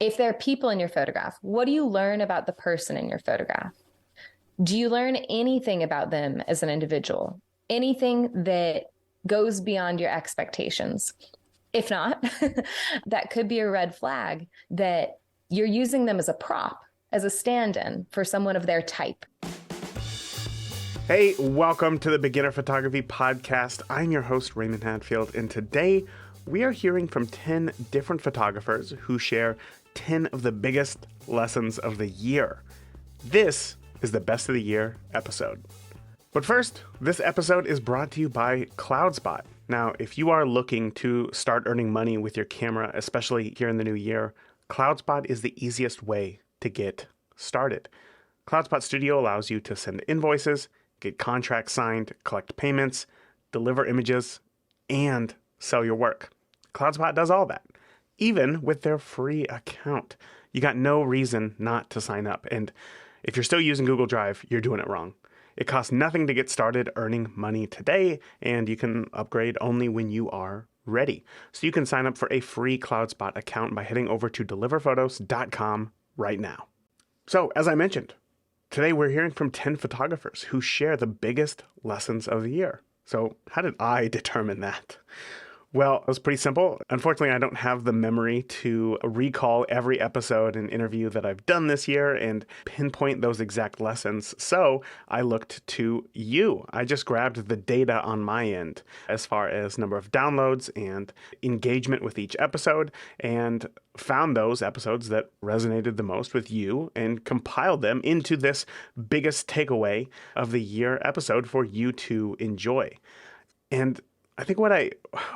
If there are people in your photograph, what do you learn about the person in your photograph? Do you learn anything about them as an individual? Anything that goes beyond your expectations? If not, that could be a red flag that you're using them as a prop, as a stand-in for someone of their type. Hey, welcome to the Beginner Photography Podcast. I'm your host, Raymond Hadfield, and today we are hearing from 10 different photographers who share 10 of the biggest lessons of the year. This is the Best of the Year episode. But first, this episode is brought to you by CloudSpot. Now, if you are looking to start earning money with your camera, especially here in the new year, CloudSpot is the easiest way to get started. CloudSpot Studio allows you to send invoices, get contracts signed, collect payments, deliver images, and sell your work. CloudSpot does all that, even with their free account. You got no reason not to sign up. And if you're still using Google Drive, you're doing it wrong. It costs nothing to get started earning money today, and you can upgrade only when you are ready. So you can sign up for a free CloudSpot account by heading over to deliverphotos.com right now. So, as I mentioned, today we're hearing from 10 photographers who share the biggest lessons of the year. So how did I determine that? Well, it was pretty simple. Unfortunately, I don't have the memory to recall every episode and interview that I've done this year and pinpoint those exact lessons. So I looked to you. I just grabbed the data on my end as far as number of downloads and engagement with each episode and found those episodes that resonated the most with you and compiled them into this biggest takeaway of the year episode for you to enjoy. And I think what I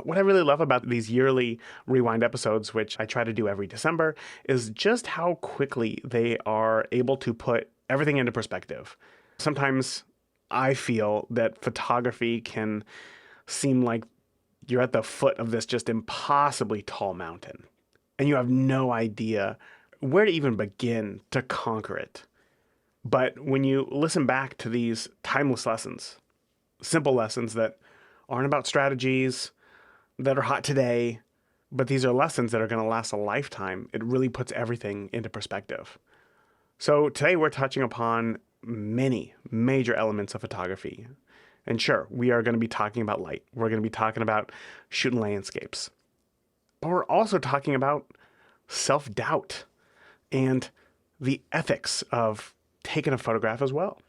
really love about these yearly rewind episodes, which I try to do every December, is just how quickly they are able to put everything into perspective. Sometimes I feel that photography can seem like you're at the foot of this just impossibly tall mountain, and you have no idea where to even begin to conquer it. But when you listen back to these timeless lessons, simple lessons that aren't about strategies that are hot today, but these are lessons that are going to last a lifetime. It really puts everything into perspective. So today we're touching upon many major elements of photography. And sure, we are going to be talking about light. We're going to be talking about shooting landscapes. But we're also talking about self-doubt and the ethics of taking a photograph as well.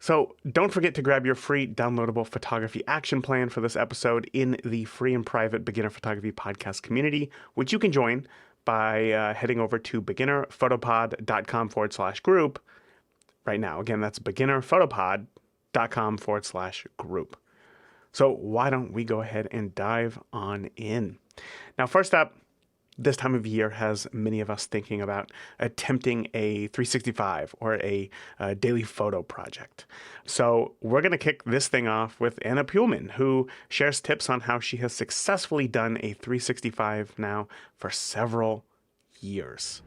So don't forget to grab your free downloadable photography action plan for this episode in the free and private Beginner Photography Podcast community, which you can join by heading over to beginnerphotopod.com/group right now. Again, that's beginnerphotopod.com/group. So why don't we go ahead and dive on in? Now, first up, this time of year has many of us thinking about attempting a 365 or a daily photo project. So we're going to kick this thing off with Anna Puhlman, who shares tips on how she has successfully done a 365 now for several years.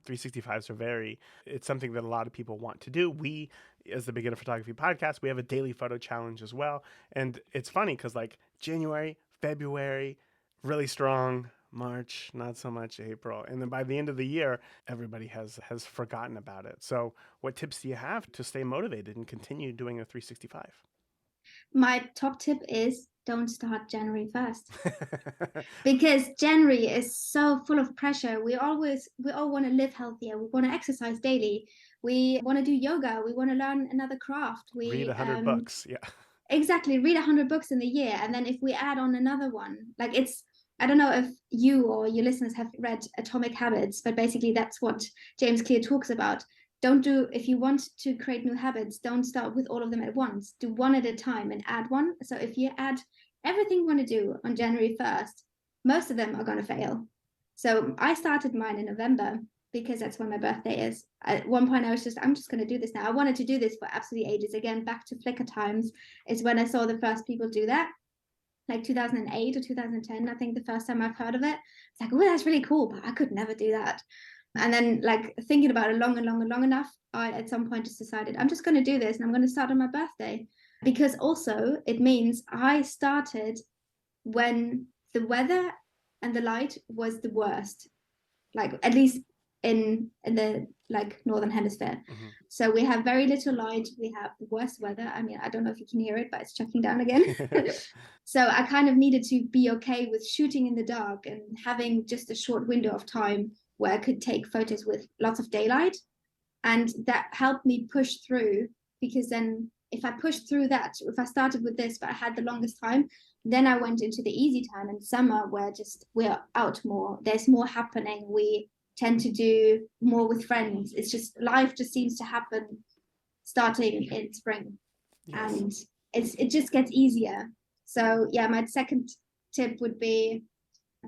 365s are it's something that a lot of people want to do. We, as the Beginner Photography Podcast, we have a daily photo challenge as well. And it's funny because like January, February, really strong. March, not so much April. And then by the end of the year, everybody has forgotten about it. So what tips do you have to stay motivated and continue doing a 365? My top tip is don't start January 1st. Because January is so full of pressure. We all want to live healthier. We want to exercise daily. We want to do yoga. We want to learn another craft. Read 100 books. Yeah. Exactly. Read 100 books in the year. And then if we add on another one, like I don't know if you or your listeners have read Atomic Habits, but basically that's what James Clear talks about. If you want to create new habits, don't start with all of them at once. Do one at a time and add one. So if you add everything you want to do on January 1st, most of them are going to fail. So I started mine in November because that's when my birthday is. At one point I was I'm just going to do this now. I wanted to do this for absolutely ages. Again, back to Flickr times is when I saw the first people do that. Like 2008 or 2010, I think the first time I've heard of it. It's like, oh, that's really cool, but I could never do that. And then like thinking about it long enough, I at some point just decided I'm just going to do this and I'm going to start on my birthday. Because also it means I started when the weather and the light was the worst. like at least in the like northern hemisphere. So we have very little light. We have the worst weather. I mean, I don't know if you can hear it, but it's chucking down again. So I kind of needed to be okay with shooting in the dark and having just a short window of time where I could take photos with lots of daylight. And that helped me push through, because then if I pushed through that, if I started with this, but I had the longest time, then I went into the easy time in summer where just we're out more. There's more happening. We tend to do more with friends. It's just life just seems to happen starting in spring. Yes. And it just gets easier. So yeah, my second tip would be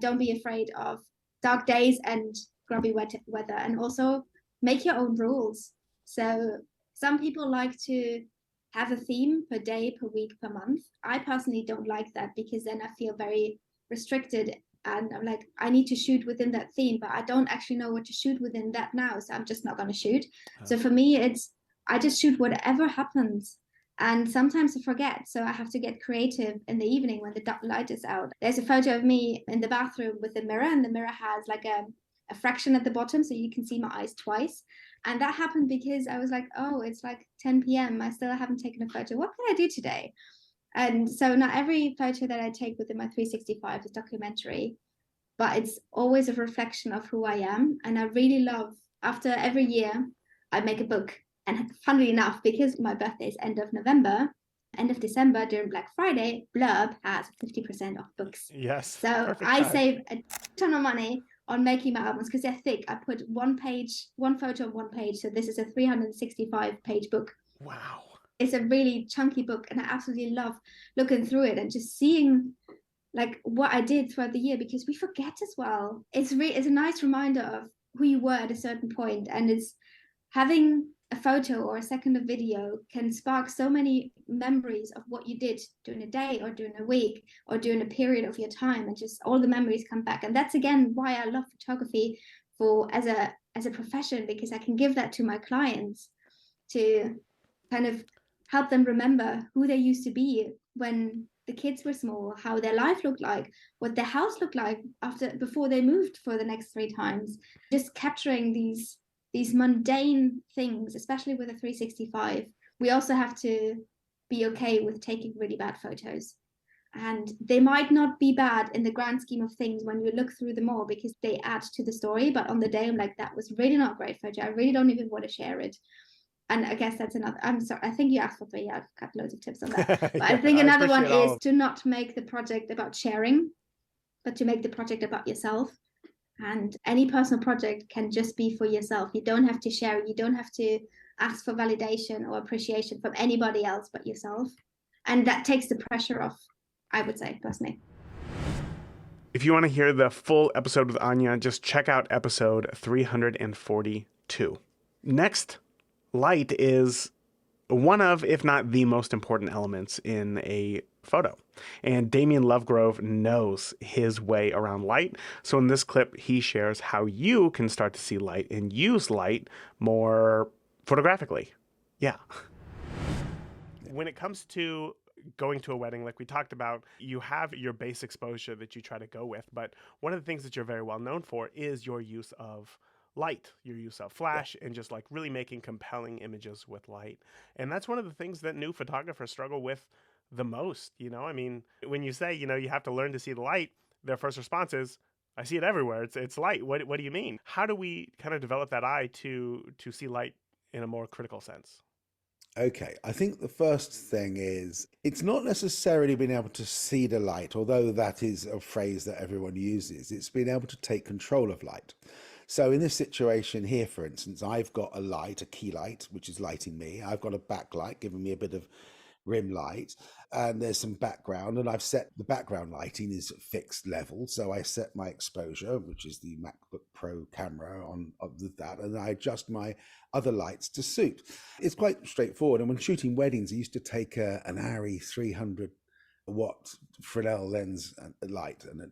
don't be afraid of dark days and grubby weather, and also make your own rules. So some people like to have a theme per day, per week, per month. I personally don't like that, because then I feel very restricted, and I'm like, I need to shoot within that theme, but I don't actually know what to shoot within that now, so I'm just not going to shoot. So for me, I just shoot whatever happens. And sometimes I forget, so I have to get creative in the evening when the light is out. There's a photo of me in the bathroom with the mirror, and the mirror has like a fraction at the bottom, so you can see my eyes twice. And that happened because I was like, oh, it's like 10 p.m. I still haven't taken a photo. What can I do today? And so not every photo that I take within my 365 is documentary, but it's always a reflection of who I am. And I really love, after every year, I make a book. And funnily enough, because my birthday is end of November, end of December during Black Friday, Blurb has 50% off books. Yes. So I save a ton of money on making my albums because they're thick. I put one photo on one page. So this is a 365-page book. Wow. It's a really chunky book, and I absolutely love looking through it and just seeing like what I did throughout the year, because we forget as well. It's a nice reminder of who you were at a certain point, and it's having a photo or a second of video can spark so many memories of what you did during a day or during a week or during a period of your time, and just all the memories come back. And that's again why I love photography as a profession, because I can give that to my clients to kind of help them remember who they used to be when the kids were small, how their life looked like, what their house looked like before they moved for the next 3 times. Just capturing these mundane things, especially with a 365. We also have to be okay with taking really bad photos. And they might not be bad in the grand scheme of things when you look through them all, because they add to the story. But on the day, I'm like, that was really not a great photo. I really don't even want to share it. And I guess that's another, I'm sorry, I think you asked for 3. I've got loads of tips on that. But yeah, I think another one is to not make the project about sharing, but to make the project about yourself. And any personal project can just be for yourself. You don't have to share it. You don't have to ask for validation or appreciation from anybody else but yourself. And that takes the pressure off, I would say, personally. If you want to hear the full episode with Anya, just check out episode 342. Next, light is one of, if not the most important elements in a photo. And Damien Lovegrove knows his way around light. So in this clip, he shares how you can start to see light and use light more photographically. Yeah. When it comes to going to a wedding, like we talked about, you have your base exposure that you try to go with. But one of the things that you're very well known for is your use of light, your use of flash, and just like really making compelling images with light. And that's one of the things that new photographers struggle with the most. You know, I mean, when you say, you know, you have to learn to see the light, their first response is, I see it everywhere. It's light. What do you mean? How do we kind of develop that eye to see light in a more critical sense? Okay, I think the first thing is it's not necessarily being able to see the light, although that is a phrase that everyone uses. It's being able to take control of light. So in this situation here, for instance, I've got a light, a key light, which is lighting me. I've got a backlight giving me a bit of rim light, and there's some background, and I've set the background lighting is fixed level. So I set my exposure, which is the MacBook Pro camera on that, and I adjust my other lights to suit. It's quite straightforward. And when shooting weddings, I used to take an ARRI 300 watt Fresnel lens light and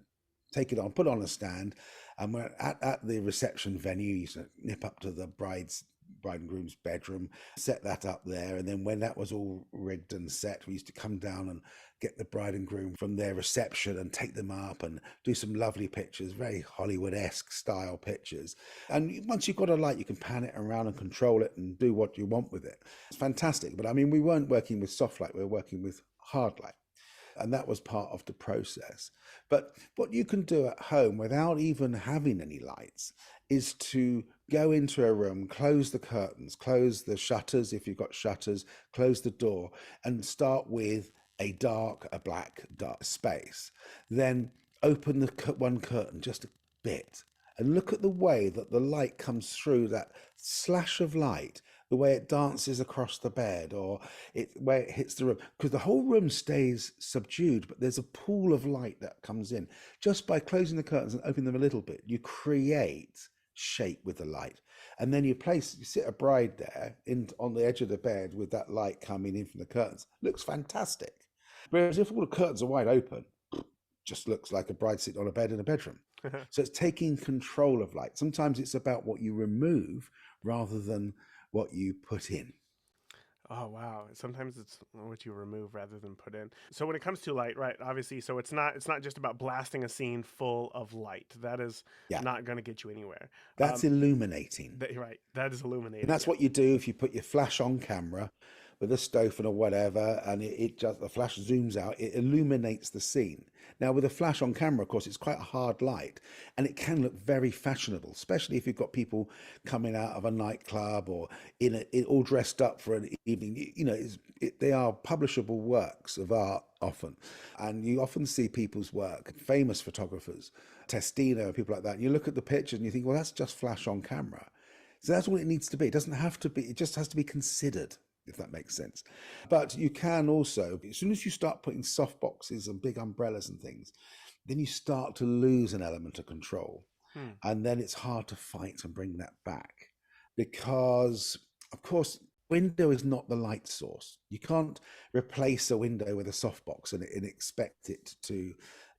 take it on, put on a stand. And we're at the reception venue, you used to nip up to the bride's bride and groom's bedroom, set that up there. And then when that was all rigged and set, we used to come down and get the bride and groom from their reception and take them up and do some lovely pictures, very Hollywood-esque style pictures. And once you've got a light, you can pan it around and control it and do what you want with it. It's fantastic. But I mean, we weren't working with soft light, we were working with hard light. And that was part of the process. But what you can do at home without even having any lights is to go into a room, close the curtains, close the shutters if you've got shutters, close the door, and start with a black dark space. Then open the one curtain just a bit and look at the way that the light comes through that slash of light, the way it dances across the bed or where it hits the room, because the whole room stays subdued, but there's a pool of light that comes in. Just by closing the curtains and opening them a little bit, you create shape with the light. And then you sit a bride there on the edge of the bed with that light coming in from the curtains. Looks fantastic. Whereas if all the curtains are wide open, just looks like a bride sitting on a bed in a bedroom. So it's taking control of light. Sometimes it's about what you remove rather than what you put in. Oh, wow. Sometimes it's what you remove rather than put in. So when it comes to light, right, obviously, so it's not just about blasting a scene full of light. That is not going to get you anywhere. That's illuminating. Right. That is illuminating. And that's what you do if you put your flash on camera with a Stofen or whatever, and the flash zooms out, it illuminates the scene. Now with a flash on camera, of course, it's quite a hard light, and it can look very fashionable, especially if you've got people coming out of a nightclub or all dressed up for an evening. You know, they are publishable works of art often, and you often see people's work, famous photographers, Testina, people like that. And you look at the pictures and you think, well, that's just flash on camera. So that's all it needs to be. It doesn't have to be. It just has to be considered, if that makes sense. But you can also, as soon as you start putting soft boxes and big umbrellas and things, then you start to lose an element of control. And then it's hard to fight and bring that back. Because, of course, window is not the light source. You can't replace a window with a softbox and expect it to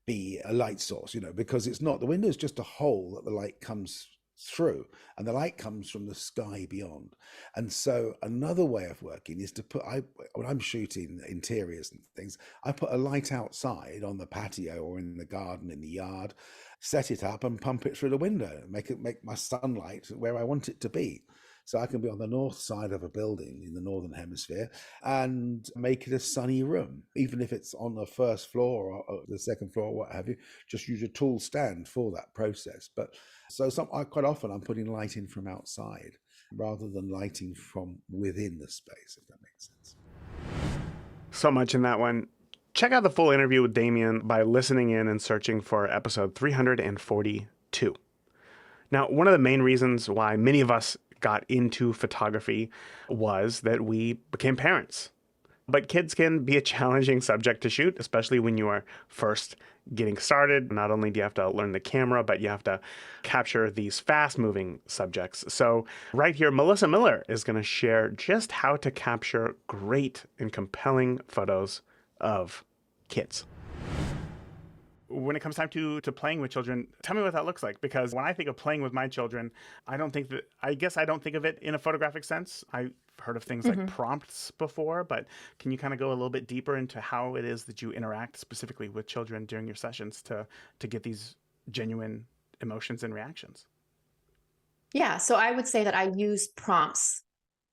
be a light source, because it's not. The window is just a hole that the light comes through, and the light comes from the sky beyond. And so another way of working is to when I'm shooting interiors and things, I put a light outside on the patio or in the garden, in the yard, set it up and pump it through the window, make my sunlight where I want it to be. So I can be on the north side of a building in the northern hemisphere and make it a sunny room, even if it's on the first floor or the second floor, or what have you. Just use a tool stand for that process. But quite often I'm putting light in from outside rather than lighting from within the space, if that makes sense. So much in that one. Check out the full interview with Damien by listening in and searching for episode 342. Now, one of the main reasons why many of us got into photography was that we became parents. But kids can be a challenging subject to shoot, especially when you are first getting started. Not only do you have to learn the camera, but you have to capture these fast-moving subjects. So right here, Melissa Miller is going to share just how to capture great and compelling photos of kids. When it comes time to playing with children, tell me what that looks like. Because when I think of playing with my children, I don't think of it in a photographic sense. I've heard of things like prompts before, but can you kind of go a little bit deeper into how it is that you interact specifically with children during your sessions to get these genuine emotions and reactions? Yeah, so I would say that I use prompts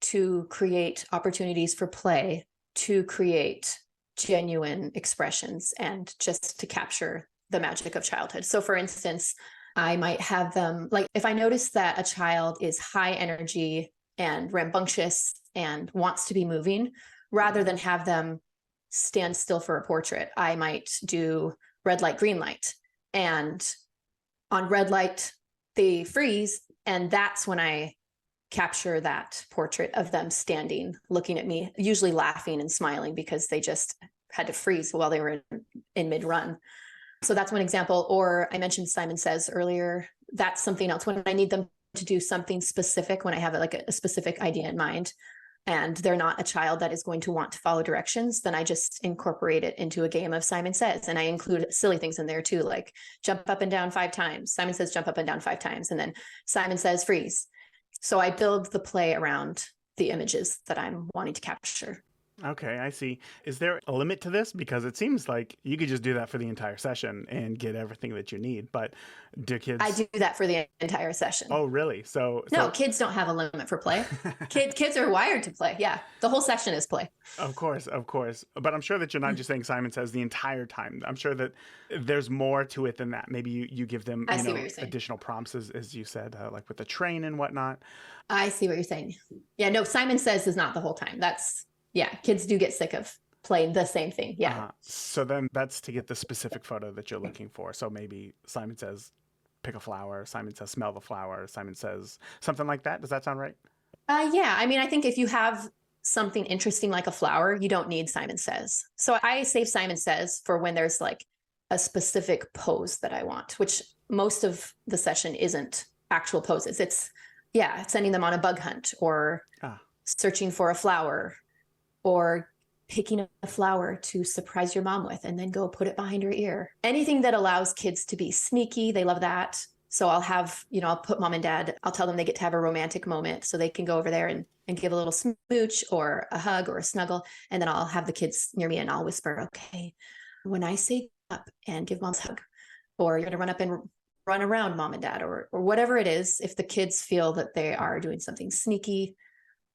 to create opportunities for play, to create genuine expressions, and just to capture the magic of childhood. So for instance, I might have them, like if I notice that a child is high energy and rambunctious and wants to be moving, rather than have them stand still for a portrait, I might do red light, green light. And on red light, they freeze. And that's when I capture that portrait of them standing, looking at me, usually laughing and smiling because they just had to freeze while they were in mid-run. So that's one example. Or I mentioned Simon Says earlier. That's something else. When I need them to do something specific, when I have like a specific idea in mind, and they're not a child that is going to want to follow directions, then I just incorporate it into a game of Simon Says. And I include silly things in there too, like jump up and down 5 times. Simon Says, jump up and down 5 times. And then Simon Says, freeze. So I build the play around the images that I'm wanting to capture. Okay, I see. Is there a limit to this? Because it seems like you could just do that for the entire session and get everything that you need. But do kids? I do that for the entire session. Oh, really? No, kids don't have a limit for play. Kids are wired to play. Yeah, the whole session is play. Of course. But I'm sure that you're not just saying Simon Says the entire time. I'm sure that there's more to it than that. Maybe you give them additional prompts, as you said, like with the train and whatnot. I see what you're saying. Yeah, no, Simon Says is not the whole time. Yeah, kids do get sick of playing the same thing. Yeah. So then that's to get the specific photo that you're looking for. So maybe Simon Says pick a flower, Simon Says smell the flower, Simon Says something like that. Does that sound right? Yeah, I mean, I think if you have something interesting like a flower, you don't need Simon Says. So I save Simon Says for when there's like a specific pose that I want, which most of the session isn't actual poses. It's sending them on a bug hunt or searching for a flower, or picking a flower to surprise your mom with and then go put it behind her ear. Anything that allows kids to be sneaky, they love that. So I'll have, I'll put mom and dad, I'll tell them they get to have a romantic moment so they can go over there and give a little smooch or a hug or a snuggle. And then I'll have the kids near me and I'll whisper, okay, when I say up and give mom's a hug, or you're going to run up and run around mom and dad, or whatever it is, if the kids feel that they are doing something sneaky,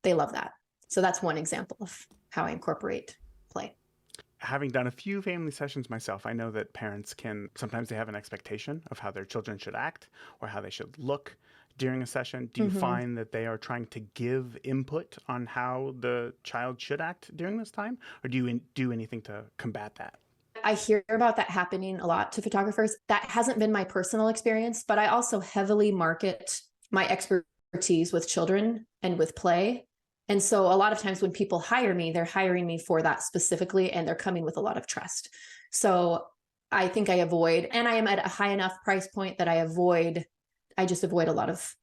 they love that. So that's one example of how I incorporate play. Having done a few family sessions myself, I know that parents sometimes they have an expectation of how their children should act or how they should look during a session. Do you find that they are trying to give input on how the child should act during this time? Or do you do anything to combat that? I hear about that happening a lot to photographers. That hasn't been my personal experience, but I also heavily market my expertise with children and with play. And so a lot of times when people hire me, they're hiring me for that specifically, and they're coming with a lot of trust. So I think I avoid, and I am at a high enough price point that I just avoid a lot of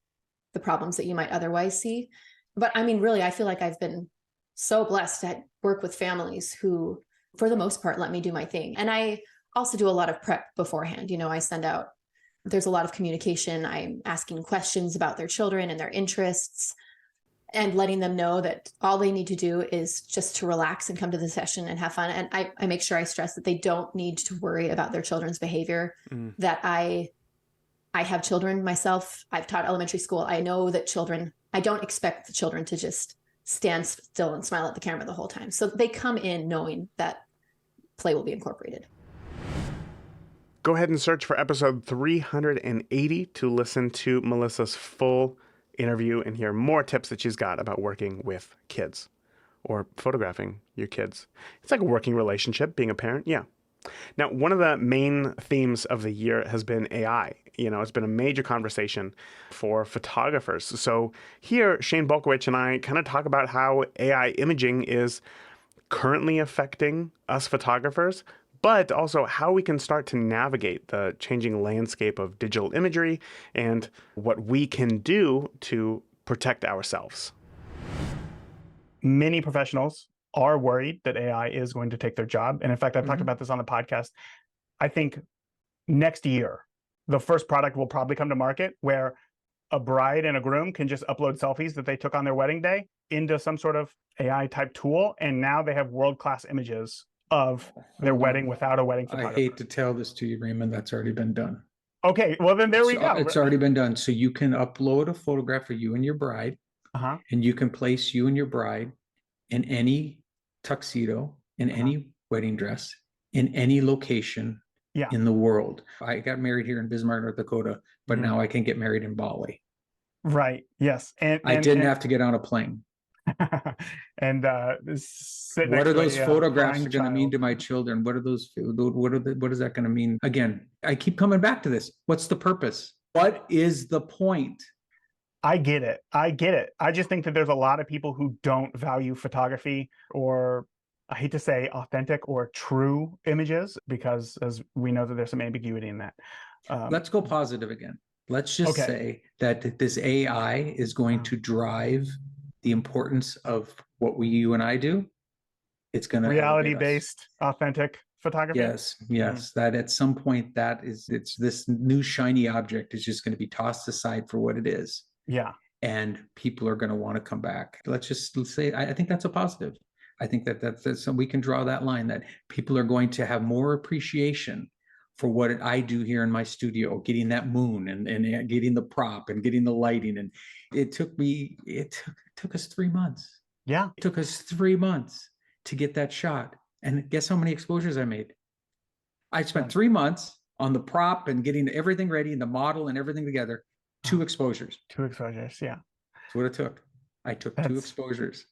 the problems that you might otherwise see. But I mean, really, I feel like I've been so blessed to work with families who, for the most part, let me do my thing. And I also do a lot of prep beforehand. There's a lot of communication. I'm asking questions about their children and their interests, and letting them know that all they need to do is just to relax and come to the session and have fun. And I make sure I stress that they don't need to worry about their children's behavior, that I have children myself. I've taught elementary school. I know that I don't expect the children to just stand still and smile at the camera the whole time. So they come in knowing that play will be incorporated. Go ahead and search for episode 380 to listen to Melissa's full interview and hear more tips that she's got about working with kids or photographing your kids. It's like a working relationship, being a parent. Yeah. Now, one of the main themes of the year has been AI. It's been a major conversation for photographers. So here, Shane Bolkowicz and I kind of talk about how AI imaging is currently affecting us photographers, but also how we can start to navigate the changing landscape of digital imagery and what we can do to protect ourselves. Many professionals are worried that AI is going to take their job. And in fact, I've talked about this on the podcast. I think next year, the first product will probably come to market where a bride and a groom can just upload selfies that they took on their wedding day into some sort of AI type tool. And now they have world-class images of their wedding without a wedding photographer. I hate to tell this to you, Raymond, that's already been done. Okay, well then there we go. It's already been done. So you can upload a photograph of you and your bride, and you can place you and your bride in any tuxedo, in any wedding dress, in any location in the world. I got married here in Bismarck, North Dakota, but now I can get married in Bali. Right, yes. And I didn't have to get on a plane. And what are those photographs going to mean to my children? What are those? What is that going to mean? Again, I keep coming back to this. What's the purpose? What is the point? I get it. I just think that there's a lot of people who don't value photography, or I hate to say authentic or true images, because as we know that there's some ambiguity in that. Let's go positive again. Let's just say that this AI is going to drive the importance of what you and I do. It's going to reality-based, authentic photography. Yes. That at some point it's this new shiny object is just going to be tossed aside for what it is. Yeah. and people are going to want to come back. Let's say, I think that's a positive. I think that's we can draw that line, that people are going to have more appreciation for what I do here in my studio, getting that moon and getting the prop and getting the lighting. And it took us 3 months. Yeah. It took us 3 months to get that shot. And guess how many exposures I made? I spent 3 months on the prop and getting everything ready and the model and everything together. 2 exposures. 2 exposures. Yeah. That's what it took. I took 2 exposures.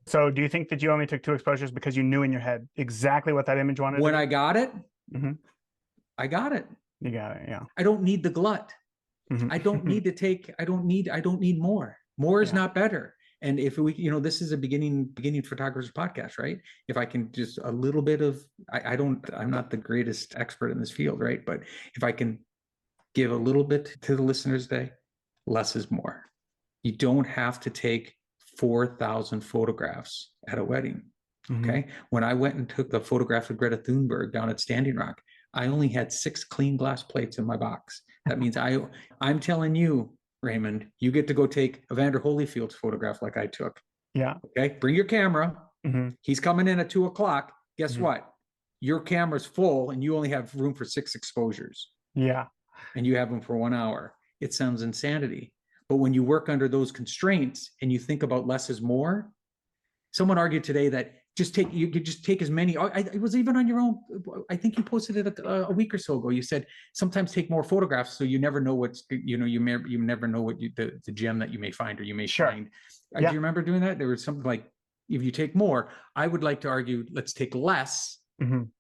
So do you think that you only took 2 exposures because you knew in your head exactly what that image wanted? When I got it, Mhm. I got it. You got it. Yeah. I don't need the glut. Mhm. I don't need to take, I don't need more. More is Yeah. not better. And if we, this is a beginning photographers podcast, right? If I can just a little bit of, I'm not the greatest expert in this field, right? But if I can give a little bit to the listeners today, less is more. You don't have to take 4,000 photographs at a wedding. Mhm. Okay. When I went and took the photograph of Greta Thunberg down at Standing Rock, I only had 6 clean glass plates in my box. That means I'm telling you, Raymond, you get to go take Evander Holyfield's photograph like I took. Yeah. Okay. Bring your camera. Mhm. He's coming in at 2:00. Guess Mhm. what? Your camera's full and you only have room for 6 exposures. Yeah. And you have them for 1 hour. It sounds insanity. But when you work under those constraints and you think about less is more, someone argued today that you could just take as many. It was even on your own. I think you posted it a week or so ago. You said sometimes take more photographs so you never know you never know what the gem that you may find or you may Sure. find. Yeah. Do you remember doing that? There was something like, if you take more, I would like to argue, let's take less. Mhm.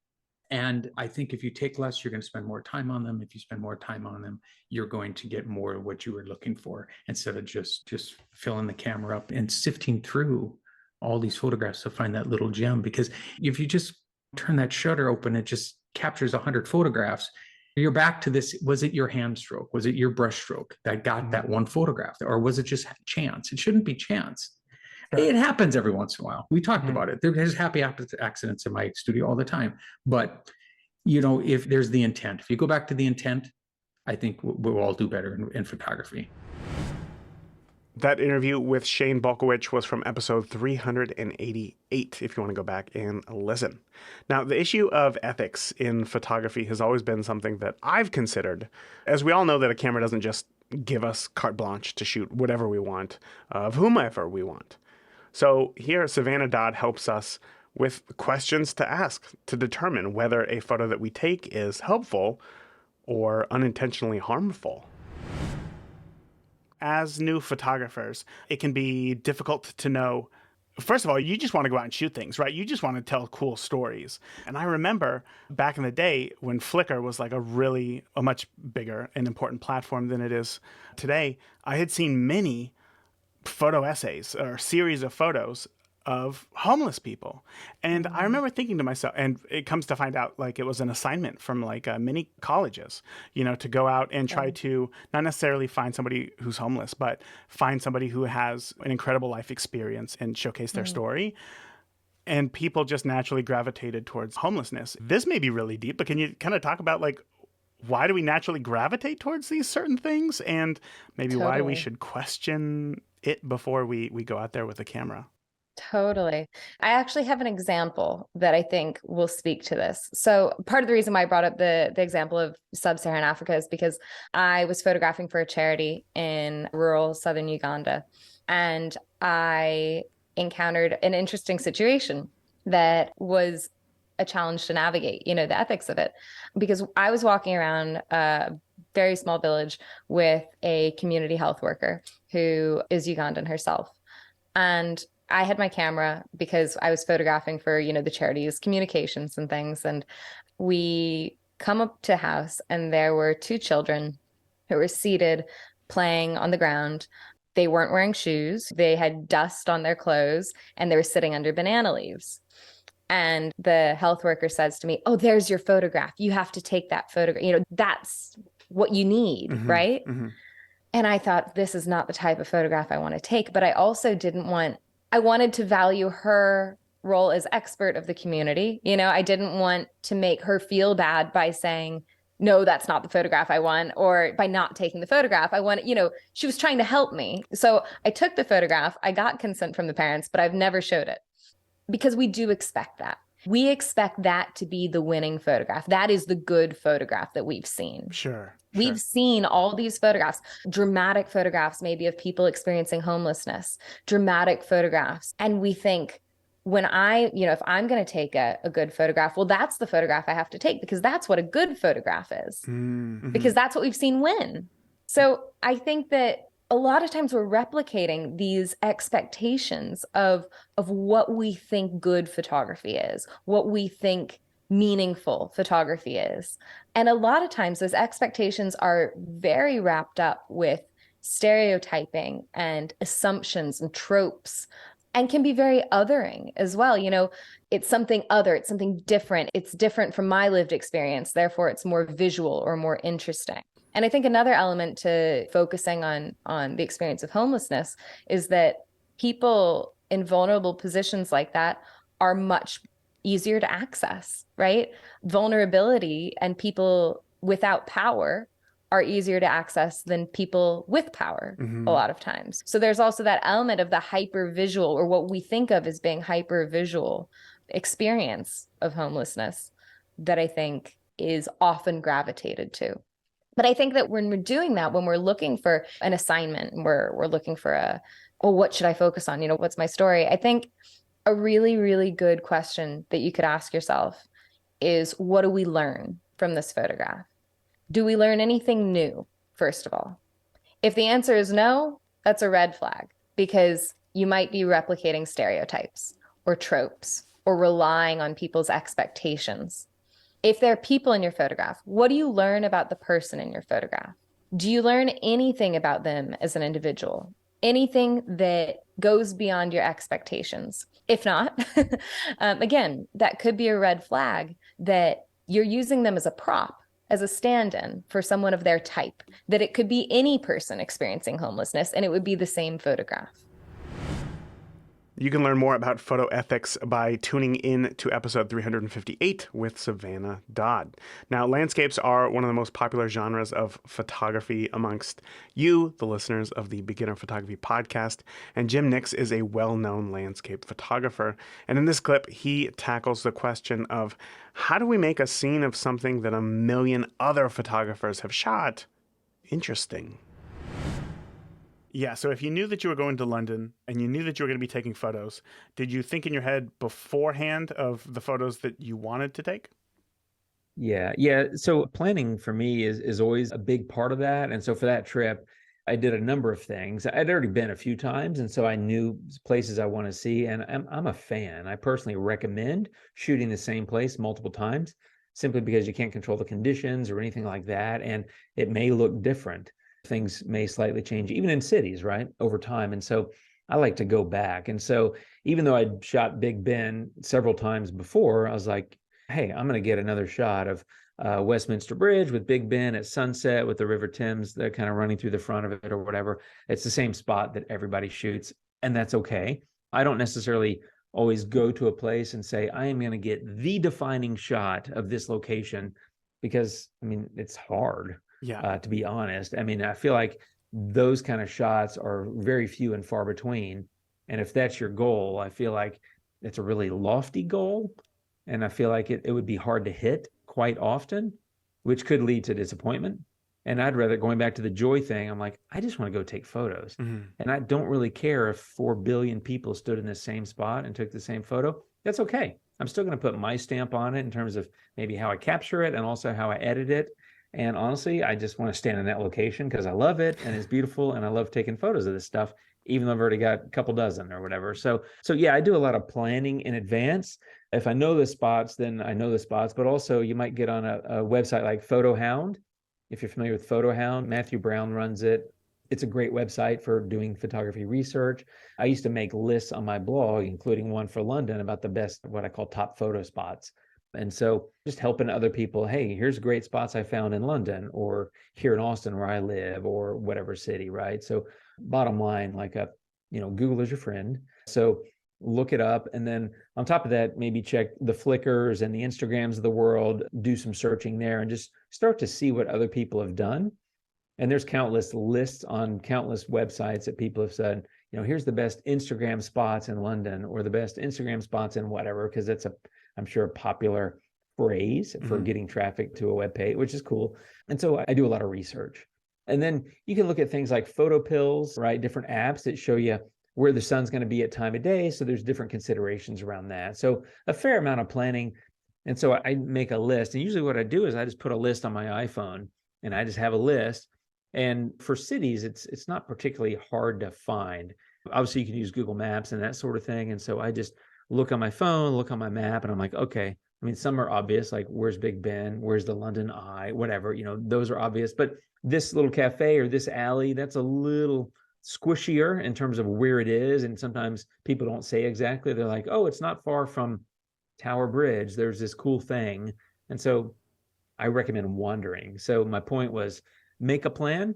And I think if you take less, you're going to spend more time on them. If you spend more time on them, you're going to get more of what you were looking for, instead of just filling the camera up and sifting through all these photographs to find that little gem. Because if you just turn that shutter open, it just captures 100 photographs. You're back to this. Was it your hand stroke? Was it your brush stroke that got that one photograph? Or was it just chance? It shouldn't be chance. Sure. It happens every once in a while. We talked about it. There's happy accidents in my studio all the time. But, if there's the intent, if you go back to the intent, I think we'll all do better in photography. That interview with Shane Bulkowicz was from episode 388, if you want to go back and listen. Now, the issue of ethics in photography has always been something that I've considered, as we all know that a camera doesn't just give us carte blanche to shoot whatever we want, of whomever we want. So here, Savannah Dodd helps us with questions to ask to determine whether a photo that we take is helpful or unintentionally harmful. As new photographers, it can be difficult to know. First of all, you just want to go out and shoot things, right? You just want to tell cool stories. And I remember back in the day when Flickr was like a much bigger and important platform than it is today, I had seen many photo essays or series of photos of homeless people. And I remember thinking to myself, and it comes to find out like it was an assignment from like many colleges, to go out and try to not necessarily find somebody who's homeless, but find somebody who has an incredible life experience and showcase their story. And people just naturally gravitated towards homelessness. This may be really deep, but can you kind of talk about like, why do we naturally gravitate towards these certain things, and maybe why we should question it before we go out there with a camera? Totally. I actually have an example that I think will speak to this. So part of the reason why I brought up the example of sub-Saharan Africa is because I was photographing for a charity in rural southern Uganda, and I encountered an interesting situation that was a challenge to navigate, the ethics of it, because I was walking around a very small village with a community health worker who is Ugandan herself. And I had my camera because I was photographing for, the charity's communications and things. And we come up to a house and there were 2 children who were seated playing on the ground. They weren't wearing shoes. They had dust on their clothes and they were sitting under banana leaves. And the health worker says to me, "Oh, there's your photograph. You have to take that photograph. That's what you need, right?" Mm-hmm. And I thought, this is not the type of photograph I want to take. But I also I wanted to value her role as expert of the community. I didn't want to make her feel bad by saying, no, that's not the photograph I want, or by not taking the photograph, I want, she was trying to help me. So I took the photograph, I got consent from the parents, but I've never showed it because we do expect that. We expect that to be the winning photograph. That is the good photograph that we've seen. Sure. We've seen all these photographs, dramatic photographs, maybe of people experiencing homelessness, dramatic photographs. And we think, if I'm going to take a good photograph, well, that's the photograph I have to take because that's what a good photograph is, Mm-hmm. because that's what we've seen win. So I think that a lot of times we're replicating these expectations of what we think good photography is, what we think meaningful photography is. And a lot of times those expectations are very wrapped up with stereotyping and assumptions and tropes, and can be very othering as well. It's something other, it's something different. It's different from my lived experience. Therefore, it's more visual or more interesting. And I think another element to focusing on the experience of homelessness is that people in vulnerable positions like that are much easier to access, right? Vulnerability and people without power are easier to access than people with power a lot of times. So there's also that element of the hyper visual, or what we think of as being hyper visual experience of homelessness that I think is often gravitated to. But I think that when we're doing that, when we're looking for an assignment, and we're looking for what should I focus on? What's my story? I think a really, really good question that you could ask yourself is, what do we learn from this photograph? Do we learn anything new, first of all? If the answer is no, that's a red flag, because you might be replicating stereotypes or tropes or relying on people's expectations. If there are people in your photograph, what do you learn about the person in your photograph? Do you learn anything about them as an individual? Anything that goes beyond your expectations? If not, again, that could be a red flag that you're using them as a prop, as a stand-in for someone of their type, that it could be any person experiencing homelessness and it would be the same photograph. You can learn more about photo ethics by tuning in to episode 358 with Savannah Dodd. Now, landscapes are one of the most popular genres of photography amongst you, the listeners of the Beginner Photography Podcast, and Jim Nix is a well-known landscape photographer. And in this clip, he tackles the question of, how do we make a scene of something that a million other photographers have shot interesting? Yeah, so if you knew that you were going to London and you knew that you were going to be taking photos, did you think in your head beforehand of the photos that you wanted to take? Yeah. So planning for me is always a big part of that. And so for that trip, I did a number of things. I'd already been a few times, and so I knew places I want to see. And I'm a fan. I personally recommend shooting the same place multiple times, simply because you can't control the conditions or anything like that. And it may look different. Things may slightly change, even in cities, right, over time. And so I like to go back. And so even though I'd shot Big Ben several times before, I was like, hey, I'm going to get another shot of Westminster Bridge with Big Ben at sunset with the River Thames that kind of running through the front of it or whatever. It's the same spot that everybody shoots, and that's okay. I don't necessarily always go to a place and say, I am going to get the defining shot of this location, because, it's hard. Yeah. To be honest. I feel like those kind of shots are very few and far between. And if that's your goal, I feel like it's a really lofty goal. And I feel like it would be hard to hit quite often, which could lead to disappointment. And I'd rather, going back to the joy thing, I'm like, I just want to go take photos. Mm-hmm. And I don't really care if 4 billion people stood in the same spot and took the same photo. That's okay. I'm still going to put my stamp on it in terms of maybe how I capture it and also how I edit it. And honestly, I just want to stand in that location because I love it and it's beautiful and I love taking photos of this stuff, even though I've already got a couple dozen or whatever. So yeah, I do a lot of planning in advance. If I know the spots, then I know the spots, but also you might get on a website like PhotoHound. If you're familiar with PhotoHound, Matthew Brown runs it. It's a great website for doing photography research. I used to make lists on my blog, including one for London, about the best, what I call top photo spots. And so just helping other people, hey, here's great spots I found in London or here in Austin where I live or whatever city, right? So bottom line, Google is your friend. So look it up. And then on top of that, maybe check the Flickrs and the Instagrams of the world, do some searching there and just start to see what other people have done. And there's countless lists on countless websites that people have said, here's the best Instagram spots in London or the best Instagram spots in whatever, because that's I'm sure, a popular phrase for getting traffic to a web page, which is cool. And so I do a lot of research. And then you can look at things like photo pills, right? Different apps that show you where the sun's going to be at time of day. So there's different considerations around that. So a fair amount of planning. And so I make a list. And usually what I do is I just put a list on my iPhone and I just have a list. And for cities, it's not particularly hard to find. Obviously, you can use Google Maps and that sort of thing. And so I just look on my phone, look on my map, and I'm like, okay, I mean, some are obvious, like where's Big Ben, where's the London Eye, whatever, those are obvious. But this little cafe or this alley, that's a little squishier in terms of where it is. And sometimes people don't say exactly. They're like, oh, it's not far from Tower Bridge. There's this cool thing. And so I recommend wandering. So my point was make a plan,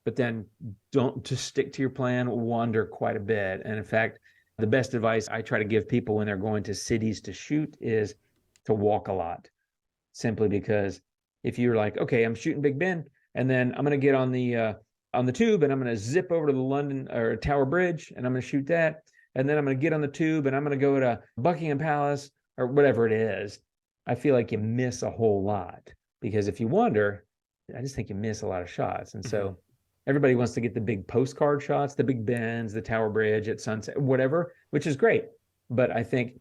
but then don't just stick to your plan, wander quite a bit. And in fact, the best advice I try to give people when they're going to cities to shoot is to walk a lot, simply because if you're like, okay, I'm shooting Big Ben, and then I'm going to get on the tube and I'm going to zip over to the London or Tower Bridge and I'm going to shoot that. And then I'm going to get on the tube and I'm going to go to Buckingham Palace or whatever it is. I feel like you miss a whole lot, because if you wander, I just think you miss a lot of shots. And so everybody wants to get the big postcard shots, the Big Bens, the Tower Bridge at sunset, whatever, which is great. But I think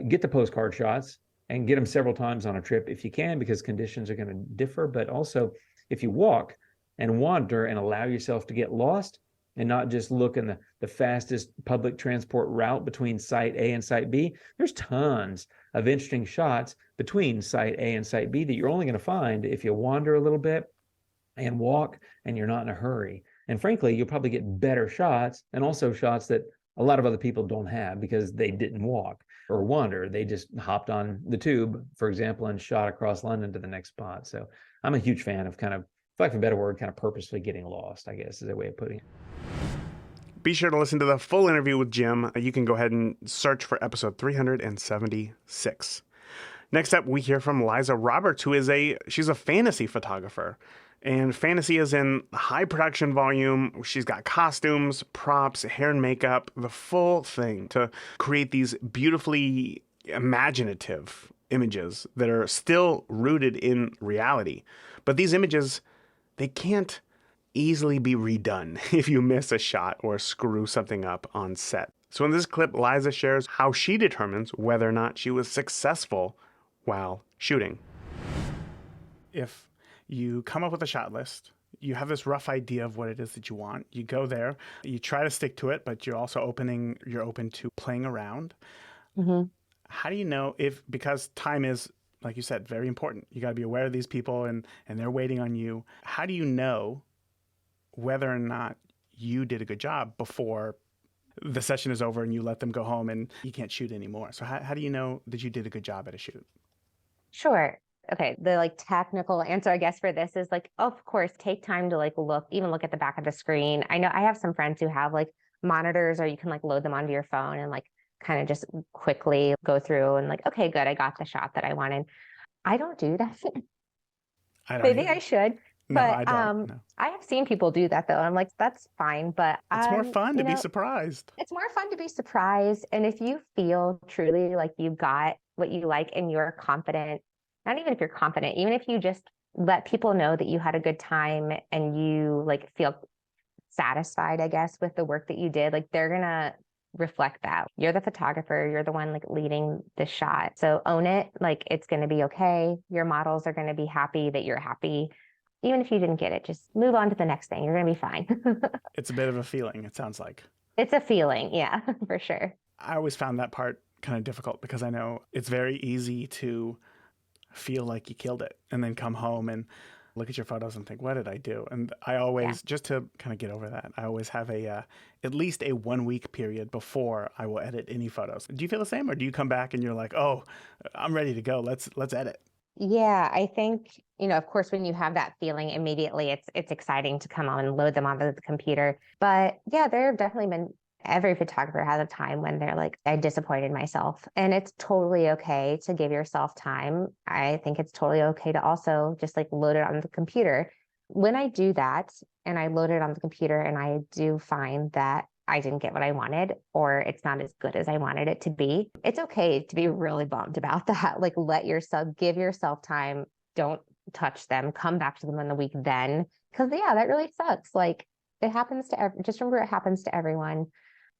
get the postcard shots and get them several times on a trip if you can, because conditions are going to differ. But also, if you walk and wander and allow yourself to get lost and not just look in the fastest public transport route between site A and site B, there's tons of interesting shots between site A and site B that you're only going to find if you wander a little bit and walk and you're not in a hurry. And frankly, you'll probably get better shots, and also shots that a lot of other people don't have because they didn't walk or wander. They just hopped on the tube, for example, and shot across London to the next spot. So I'm a huge fan of kind of, for lack of a better word, kind of purposely getting lost, I guess is a way of putting it. Be sure to listen to the full interview with Jim. You can go ahead and search for episode 376. Next up, we hear from Liza Roberts, who she's a fantasy photographer. And fantasy is in high production volume. She's got costumes, props, hair and makeup, the full thing to create these beautifully imaginative images that are still rooted in reality. But these images, they can't easily be redone if you miss a shot or screw something up on set. So in this clip, Liza shares how she determines whether or not she was successful while shooting. If you come up with a shot list, you have this rough idea of what it is that you want. You go there, you try to stick to it, but you're also open to playing around. Mm-hmm. How do you know because time is, like you said, very important. You got to be aware of these people and they're waiting on you. How do you know whether or not you did a good job before the session is over and you let them go home and you can't shoot anymore? So how do you know that you did a good job at a shoot? Sure. Okay. The technical answer, I guess, for this is of course, take time to look at the back of the screen. I know I have some friends who have monitors, or you can load them onto your phone and kind of just quickly go through and okay, good, I got the shot that I wanted. I don't do that. Maybe I should. No, but I don't. No. I have seen people do that though. I'm that's fine, but it's more fun to be surprised. It's more fun to be surprised. And if you feel truly like you got what you like and you're confident, not even if you're confident, even if you just let people know that you had a good time and you feel satisfied, I guess, with the work that you did, they're gonna reflect that. You're the photographer, you're the one leading the shot. So own it. It's gonna be okay. Your models are gonna be happy that you're happy. Even if you didn't get it, just move on to the next thing. You're going to be fine. It's a bit of a feeling, it sounds like. It's a feeling, yeah, for sure. I always found that part kind of difficult because I know it's very easy to feel like you killed it and then come home and look at your photos and think, what did I do? And I always, just to kind of get over that, I always have at least a 1 week period before I will edit any photos. Do you feel the same, or do you come back and you're like, oh, I'm ready to go. Let's edit. Yeah, I think, of course, when you have that feeling immediately, it's exciting to come on and load them onto the computer. But yeah, there have definitely been Every photographer has a time when they're like, I disappointed myself. And it's totally okay to give yourself time. I think it's totally okay to also just like load it on the computer. When I do that and I load it on the computer and I do find that I didn't get what I wanted, or it's not as good as I wanted it to be, it's okay to be really bummed about that. Like, give yourself time. Don't touch them. Come back to them in the week then. Because yeah, that really sucks. Like, it happens to just remember, it happens to everyone.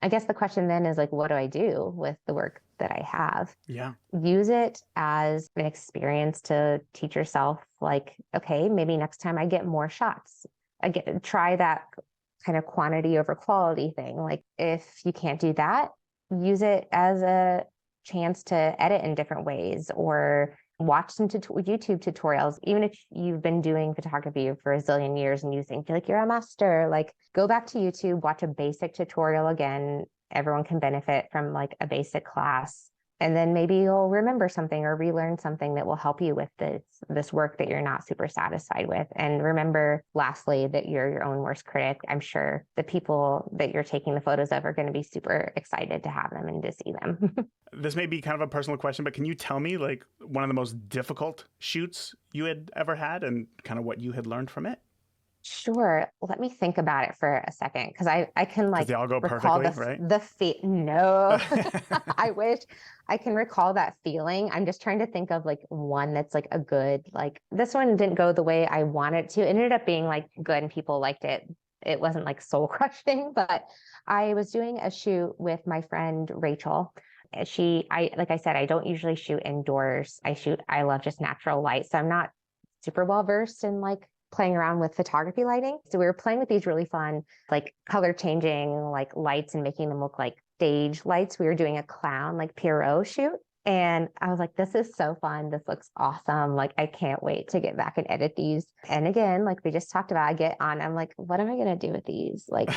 I guess the question then is like, what do I do with the work that I have? Yeah. Use it as an experience to teach yourself, like, okay, maybe next time I get more shots. Try that kind of quantity over quality thing. Like, if you can't do that, use it as a chance to edit in different ways, or watch some YouTube tutorials. Even if you've been doing photography for a zillion years and you think like you're a master, like, go back to YouTube, watch a basic tutorial again. Everyone can benefit from like a basic class. And then maybe you'll remember something or relearn something that will help you with this work that you're not super satisfied with. And remember, lastly, that you're your own worst critic. I'm sure the people that you're taking the photos of are going to be super excited to have them and to see them. This may be kind of a personal question, but can you tell me like one of the most difficult shoots you had ever had and kind of what you had learned from it? Sure. Let me think about it for a second, because I can like they all go recall perfectly, right? No, I wish I can recall that feeling. I'm just trying to think of like one that's like a good, like, this one didn't go the way I wanted to. It ended up being like good and people liked it. It wasn't like soul crushing, but I was doing a shoot with my friend Rachel. Like I said, I don't usually shoot indoors. I love just natural light. So I'm not super well versed in like playing around with photography lighting. So we were playing with these really fun, like color changing, like lights and making them look like stage lights. We were doing a clown, like Pierrot shoot. And I was like, this is so fun. This looks awesome. Like, I can't wait to get back and edit these. And again, like we just talked about, I get on, I'm like, what am I going to do with these? Like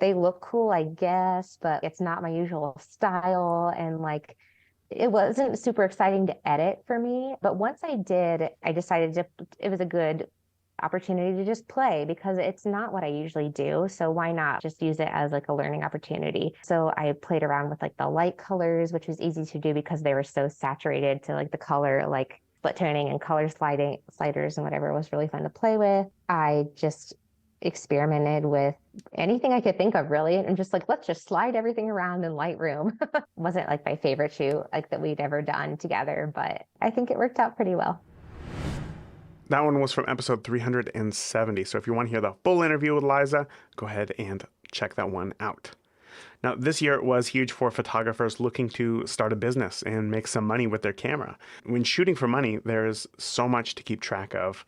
they look cool, I guess, but it's not my usual style. And like, it wasn't super exciting to edit for me. But once I did, I decided it was a good opportunity to just play, because it's not what I usually do. So why not just use it as like a learning opportunity? So I played around with like the light colors, which was easy to do because they were so saturated to like the color, like split toning and color sliders and whatever. It was really fun to play with. I just experimented with anything I could think of, really, and just like, let's just slide everything around in Lightroom. Wasn't like my favorite shoot like that we'd ever done together, but I think it worked out pretty well. That one was from episode 370. So if you want to hear the full interview with Liza, go ahead and check that one out. Now, this year was huge for photographers looking to start a business and make some money with their camera. When shooting for money, there's so much to keep track of.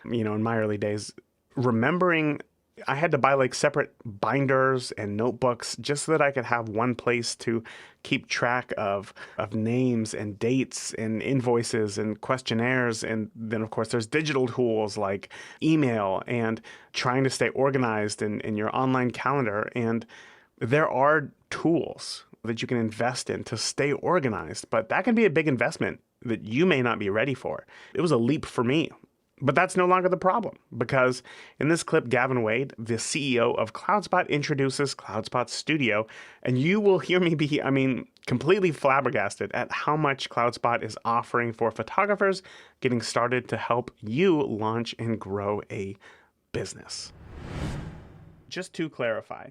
You know, in my early days, remembering I had to buy like separate binders and notebooks just so that I could have one place to keep track of names and dates and invoices and questionnaires. And then, of course, there's digital tools like email and trying to stay organized in your online calendar. And there are tools that you can invest in to stay organized, but that can be a big investment that you may not be ready for. It was a leap for me. But that's no longer the problem, because in this clip, Gavin Wade, the CEO of CloudSpot, introduces CloudSpot Studio, and you will hear me be, completely flabbergasted at how much CloudSpot is offering for photographers getting started to help you launch and grow a business. Just to clarify,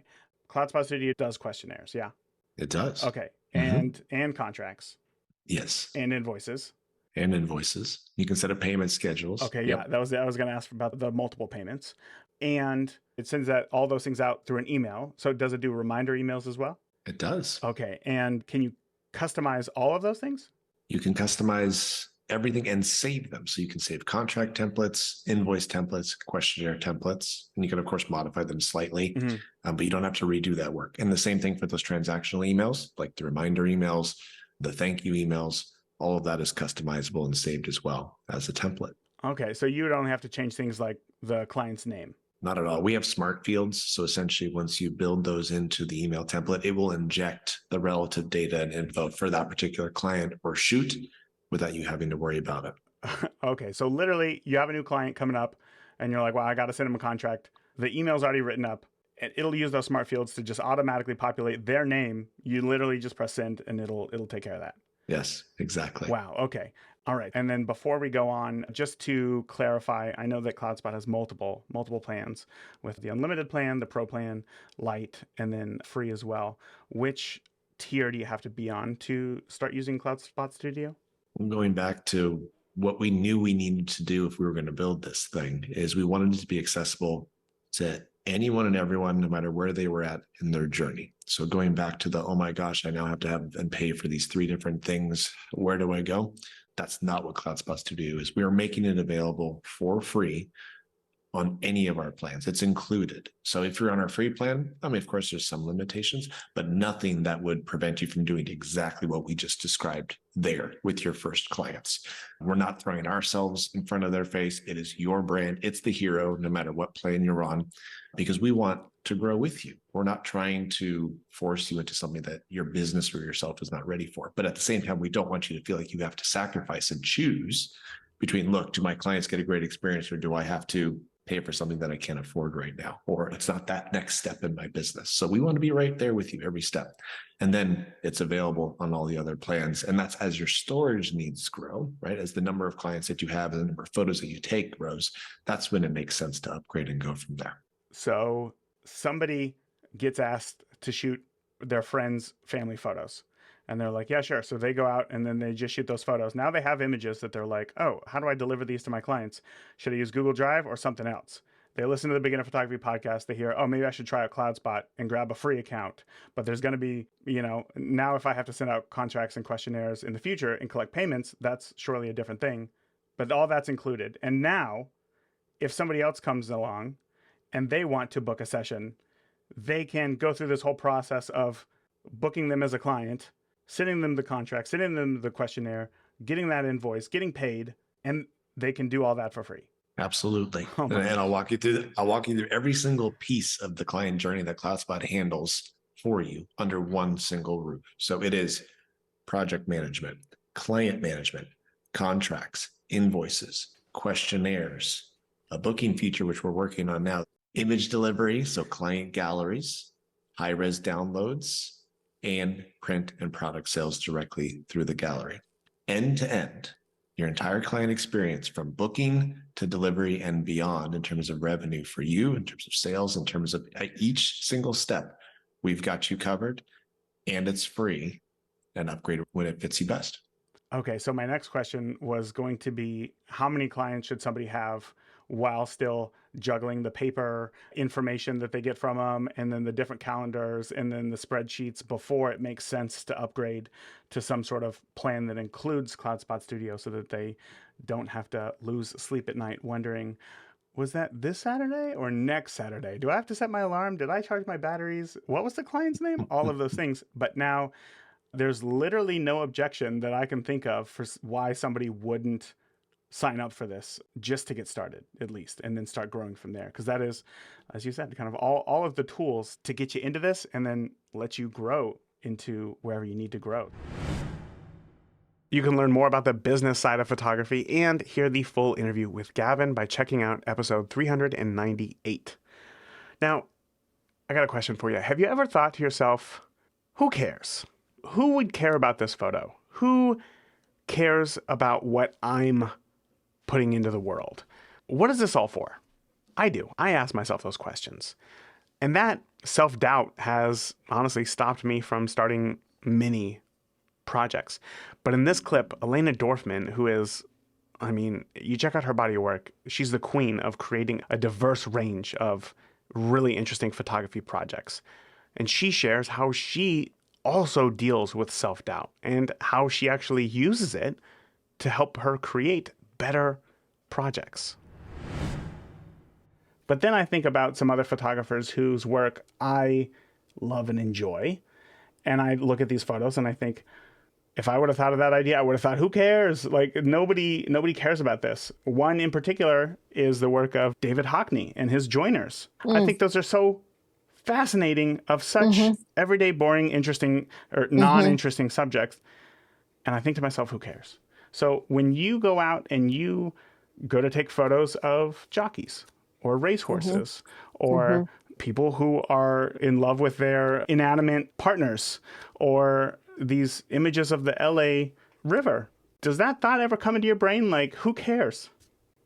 CloudSpot Studio does questionnaires, yeah? It does. Okay, and contracts. Yes. And invoices. And invoices. You can set up payment schedules. Okay, yep. Yeah, I was going to ask about the multiple payments. And it sends all those things out through an email. So does it do reminder emails as well? It does. Okay, and can you customize all of those things? You can customize everything and save them. So you can save contract templates, invoice templates, questionnaire templates, and you can, of course, modify them slightly, but you don't have to redo that work. And the same thing for those transactional emails, like the reminder emails, the thank you emails. All of that is customizable and saved as well as a template. Okay, so you don't have to change things like the client's name. Not at all. We have smart fields. So essentially, once you build those into the email template, it will inject the relative data and info for that particular client or shoot without you having to worry about it. Okay, so literally you have a new client coming up and you're like, well, I got to send them a contract. The email's already written up. it'll use those smart fields to just automatically populate their name. You literally just press send and it'll take care of that. Yes, exactly. Wow. Okay. All right. And then before we go on, just to clarify, I know that CloudSpot has multiple plans with the unlimited plan, the pro plan, light, and then free as well. Which tier do you have to be on to start using CloudSpot Studio? Going back to what we knew we needed to do if we were going to build this thing is we wanted it to be accessible to anyone and everyone, no matter where they were at in their journey. So going back to the, oh my gosh, I now have to have and pay for these 3 different things. Where do I go? That's not what CloudSpot Studio is. We are making it available for free on any of our plans. It's included. So if you're on our free plan, I mean, of course, there's some limitations, but nothing that would prevent you from doing exactly what we just described there with your first clients. We're not throwing ourselves in front of their face. It is your brand. It's the hero, no matter what plan you're on, because we want to grow with you. We're not trying to force you into something that your business or yourself is not ready for. But at the same time, we don't want you to feel like you have to sacrifice and choose between, look, do my clients get a great experience or do I have to pay for something that I can't afford right now, or it's not that next step in my business. So we want to be right there with you every step. And then it's available on all the other plans. And that's as your storage needs grow, right? As the number of clients that you have and the number of photos that you take grows, that's when it makes sense to upgrade and go from there. So somebody gets asked to shoot their friends' family photos. And they're like, yeah, sure. So they go out and then they just shoot those photos. Now they have images that they're like, oh, how do I deliver these to my clients? Should I use Google Drive or something else? They listen to the Beginner Photography podcast. They hear, oh, maybe I should try out CloudSpot and grab a free account. But there's going to be, now if I have to send out contracts and questionnaires in the future and collect payments, that's surely a different thing. But all that's included. And now if somebody else comes along and they want to book a session, they can go through this whole process of booking them as a client, sending them the contract, sending them the questionnaire, getting that invoice, getting paid, and they can do all that for free. Absolutely. Oh and I'll walk you through every single piece of the client journey that CloudSpot handles for you under one single roof. So it is project management, client management, contracts, invoices, questionnaires, a booking feature, which we're working on now, image delivery, so client galleries, high-res downloads, and print and product sales directly through the gallery. End to end, your entire client experience from booking to delivery and beyond in terms of revenue for you, in terms of sales, in terms of each single step, we've got you covered, and it's free and upgrade when it fits you best. Okay, so my next question was going to be, how many clients should somebody have while still juggling the paper information that they get from them, and then the different calendars, and then the spreadsheets before it makes sense to upgrade to some sort of plan that includes CloudSpot Studio so that they don't have to lose sleep at night wondering, was that this Saturday or next Saturday? Do I have to set my alarm? Did I charge my batteries? What was the client's name? All of those things. But now there's literally no objection that I can think of for why somebody wouldn't sign up for this just to get started, at least, and then start growing from there. Because that is, as you said, kind of all of the tools to get you into this and then let you grow into wherever you need to grow. You can learn more about the business side of photography and hear the full interview with Gavin by checking out episode 398. Now, I got a question for you. Have you ever thought to yourself, who cares? Who would care about this photo? Who cares about what I'm putting into the world? What is this all for? I do. I ask myself those questions. And that self-doubt has honestly stopped me from starting many projects. But in this clip, Elena Dorfman, who is, you check out her body of work, she's the queen of creating a diverse range of really interesting photography projects. And she shares how she also deals with self-doubt and how she actually uses it to help her create better projects. But then I think about some other photographers whose work I love and enjoy. And I look at these photos and I think, if I would have thought of that idea, I would have thought, who cares? Like, nobody cares about this. One in particular is the work of David Hockney and his joiners. I think those are so fascinating, of such everyday, boring, interesting, or non-interesting subjects. And I think to myself, who cares? So when you go out and you go to take photos of jockeys or racehorses or people who are in love with their inanimate partners or these images of the LA River. Does that thought ever come into your brain? Like, who cares?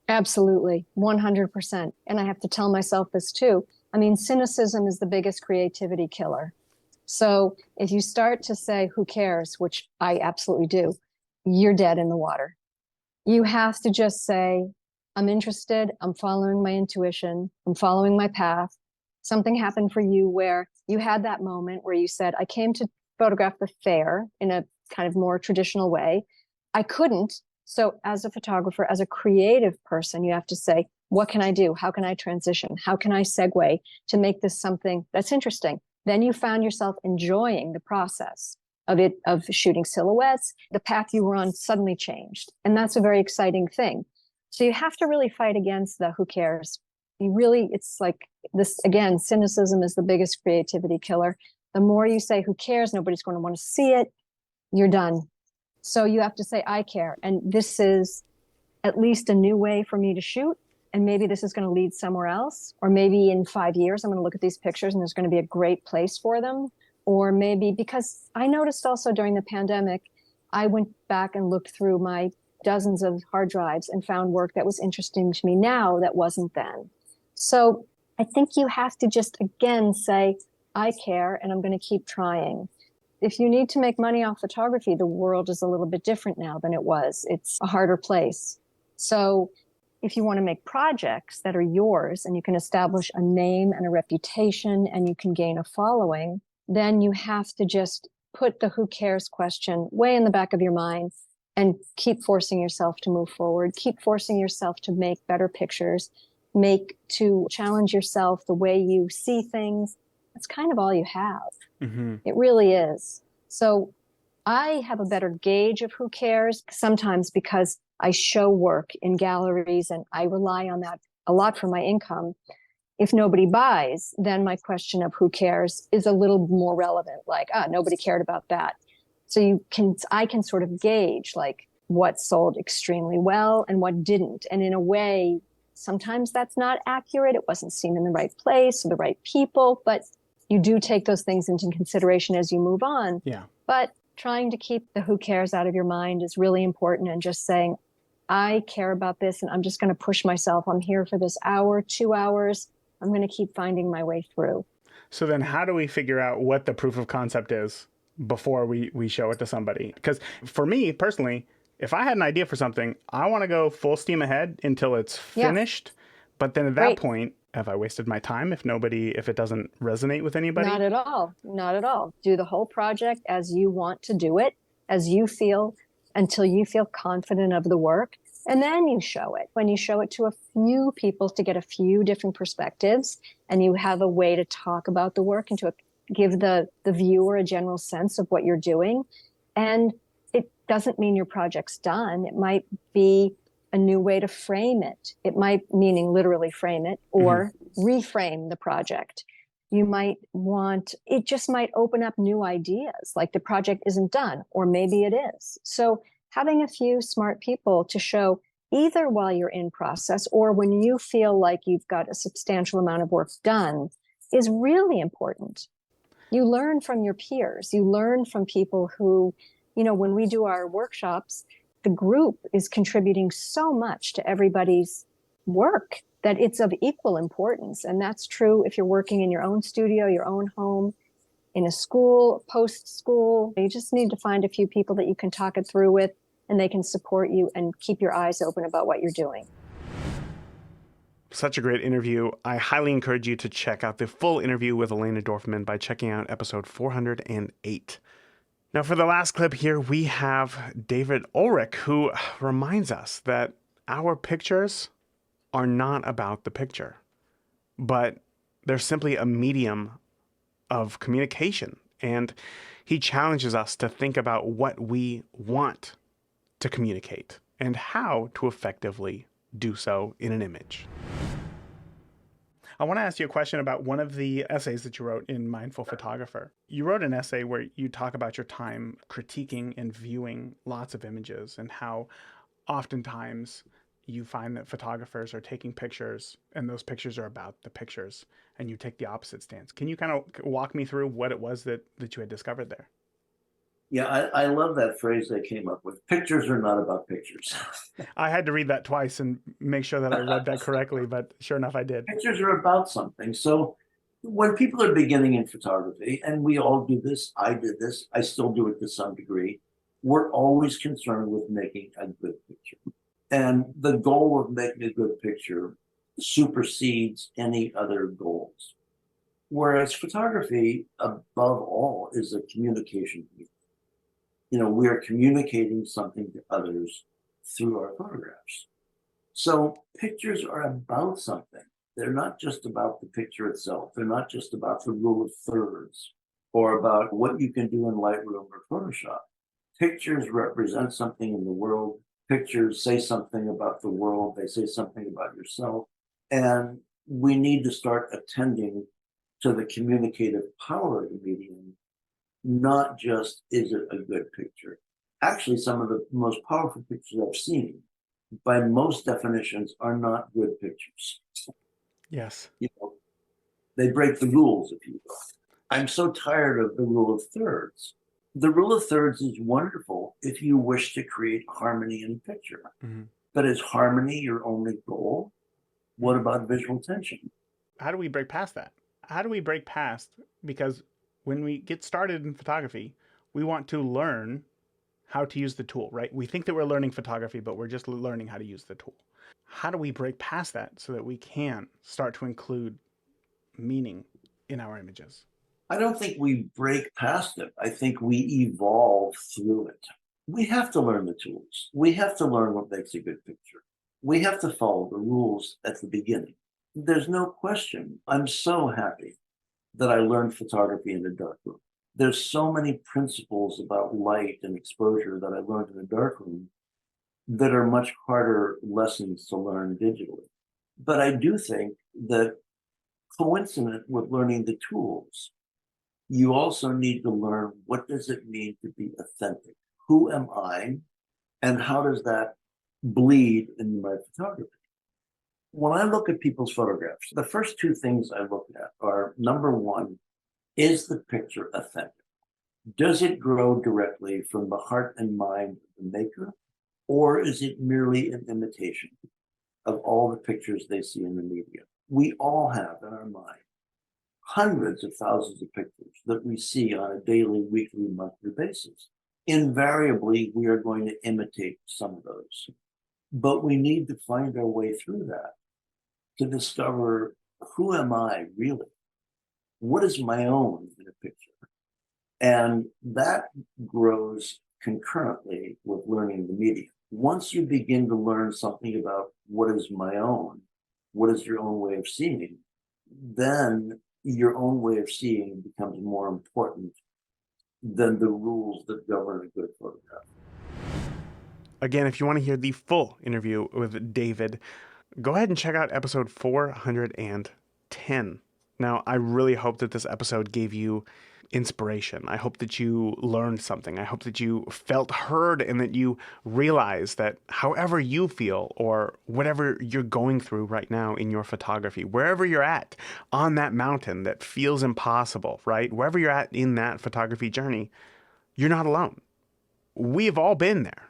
Absolutely, 100%. And I have to tell myself this too. I mean, cynicism is the biggest creativity killer. So if you start to say, who cares, which I absolutely do, you're dead in the water. You have to just say, I'm interested, I'm following my intuition, I'm following my path. Something happened for you where you had that moment where you said, I came to photograph the fair in a kind of more traditional way. I couldn't. So as a photographer, as a creative person, you have to say, what can I do? How can I transition? How can I segue to make this something that's interesting? Then you found yourself enjoying the process of shooting silhouettes. The path you were on suddenly changed. And that's a very exciting thing. So you have to really fight against the who cares. It's like this, again, cynicism is the biggest creativity killer. The more you say who cares, nobody's going to want to see it, you're done. So you have to say, I care. And this is at least a new way for me to shoot. And maybe this is going to lead somewhere else. Or maybe in 5 years, I'm going to look at these pictures and there's going to be a great place for them. Or maybe, because I noticed also during the pandemic, I went back and looked through my dozens of hard drives and found work that was interesting to me now that wasn't then. So I think you have to just, again, say, I care and I'm going to keep trying. If you need to make money off photography, the world is a little bit different now than it was. It's a harder place. So if you want to make projects that are yours and you can establish a name and a reputation and you can gain a following, then you have to just put the who cares question way in the back of your mind and keep forcing yourself to move forward, keep forcing yourself to make better pictures, to challenge yourself the way you see things. That's kind of all you have. Mm-hmm. It really is. So I have a better gauge of who cares sometimes because I show work in galleries and I rely on that a lot for my income. If nobody buys, then my question of who cares is a little more relevant. Like, nobody cared about that. So I can sort of gauge like what sold extremely well and what didn't. And in a way, sometimes that's not accurate. It wasn't seen in the right place or the right people, but you do take those things into consideration as you move on. Yeah. But trying to keep the who cares out of your mind is really important, and just saying, I care about this and I'm just going to push myself. I'm here for this hour, 2 hours. I'm going to keep finding my way through. So then how do we figure out what the proof of concept is before we show it to somebody? Because for me personally, if I had an idea for something, I want to go full steam ahead until it's finished. Yeah. But then at that point, have I wasted my time if it doesn't resonate with anybody? Not at all. Not at all. Do the whole project as you want to do it, as you feel, until you feel confident of the work. And then you show it. When you show it to a few people to get a few different perspectives, and you have a way to talk about the work and to give the viewer a general sense of what you're doing. And it doesn't mean your project's done. It might be a new way to frame it. It might, meaning literally frame it, or reframe the project. You might it just might open up new ideas, like the project isn't done, or maybe it is. So having a few smart people to show either while you're in process or when you feel like you've got a substantial amount of work done is really important. You learn from your peers. You learn from people who, when we do our workshops, the group is contributing so much to everybody's work that it's of equal importance. And that's true if you're working in your own studio, your own home, in a school, post-school. You just need to find a few people that you can talk it through with, and they can support you and keep your eyes open about what you're doing. Such a great interview. I highly encourage you to check out the full interview with Elena Dorfman by checking out episode 408. Now, for the last clip here, we have David Ulrich, who reminds us that our pictures are not about the picture, but they're simply a medium of communication. And he challenges us to think about what we want to communicate and how to effectively do so in an image. I want to ask you a question about one of the essays that you wrote in Mindful Photographer. You wrote an essay where you talk about your time critiquing and viewing lots of images and how oftentimes you find that photographers are taking pictures and those pictures are about the pictures, and you take the opposite stance. Can you kind of walk me through what it was that you had discovered there? Yeah, I love that phrase they came up with. Pictures are not about pictures. I had to read that twice and make sure that I read that correctly, but sure enough, I did. Pictures are about something. So when people are beginning in photography, and we all do this, I did this, I still do it to some degree, we're always concerned with making a good picture. And the goal of making a good picture supersedes any other goals. Whereas photography, above all, is a communication medium. You know, we are communicating something to others through our photographs. So pictures are about something. They're not just about the picture itself. They're not just about the rule of thirds or about what you can do in Lightroom or Photoshop. Pictures represent something in the world. Pictures say something about the world. They say something about yourself. And we need to start attending to the communicative power of the medium, not just is it a good picture. Actually, some of the most powerful pictures I've seen, by most definitions, are not good pictures. Yes. You know, they break the rules, if you will. I'm so tired of the rule of thirds. The rule of thirds is wonderful if you wish to create harmony in a picture. Mm-hmm. But is harmony your only goal? What about visual tension? How do we break past that? How do we break past? Because when we get started in photography, we want to learn how to use the tool, right? We think that we're learning photography, but we're just learning how to use the tool. How do we break past that so that we can start to include meaning in our images? I don't think we break past it. I think we evolve through it. We have to learn the tools. We have to learn what makes a good picture. We have to follow the rules at the beginning. There's no question. I'm so happy that I learned photography in the darkroom. There's so many principles about light and exposure that I learned in the darkroom that are much harder lessons to learn digitally. But I do think that coincident with learning the tools, you also need to learn what does it mean to be authentic? Who am I? And how does that bleed in my photography? When I look at people's photographs, the first two things I look at are, number one, is the picture authentic? Does it grow directly from the heart and mind of the maker? Or is it merely an imitation of all the pictures they see in the media? We all have in our mind hundreds of thousands of pictures that we see on a daily, weekly, monthly basis. Invariably, we are going to imitate some of those. But we need to find our way through that to discover, who am I really? What is my own in a picture? And that grows concurrently with learning the medium. Once you begin to learn something about what is my own, what is your own way of seeing, then your own way of seeing becomes more important than the rules that govern a good photograph. Again, if you want to hear the full interview with David, go ahead and check out episode 410. Now, I really hope that this episode gave you inspiration. I hope that you learned something. I hope that you felt heard and that you realize that however you feel or whatever you're going through right now in your photography, wherever you're at on that mountain that feels impossible, right? Wherever you're at in that photography journey, you're not alone. We've all been there.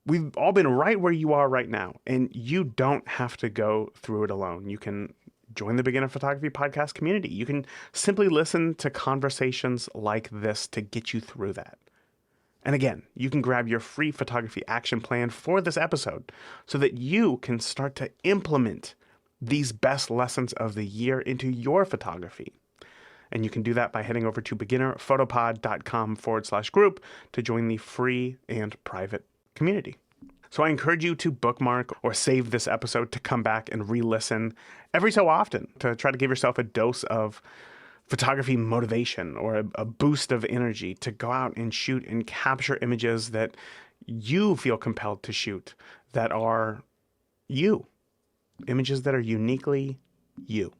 We've all been right where you are right now, and you don't have to go through it alone. You can join the Beginner Photography Podcast community. You can simply listen to conversations like this to get you through that. And again, you can grab your free photography action plan for this episode so that you can start to implement these best lessons of the year into your photography. And you can do that by heading over to beginnerphotopod.com/group to join the free and private community. So I encourage you to bookmark or save this episode to come back and re-listen every so often to try to give yourself a dose of photography motivation or a boost of energy to go out and shoot and capture images that you feel compelled to shoot, that are you, images that are uniquely you.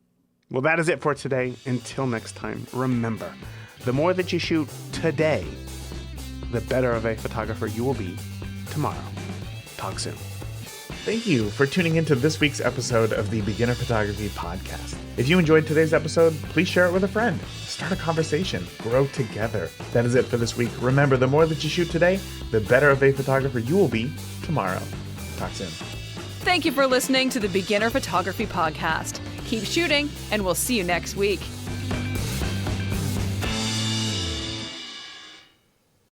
Well, that is it for today. Until next time, remember, the more that you shoot today, the better of a photographer you will be tomorrow. Talk soon. Thank you for tuning into this week's episode of the Beginner Photography Podcast. If you enjoyed today's episode, please share it with a friend. Start a conversation. Grow together. That is it for this week. Remember, the more that you shoot today, the better of a photographer you will be tomorrow. Talk soon. Thank you for listening to the Beginner Photography Podcast. Keep shooting, and we'll see you next week.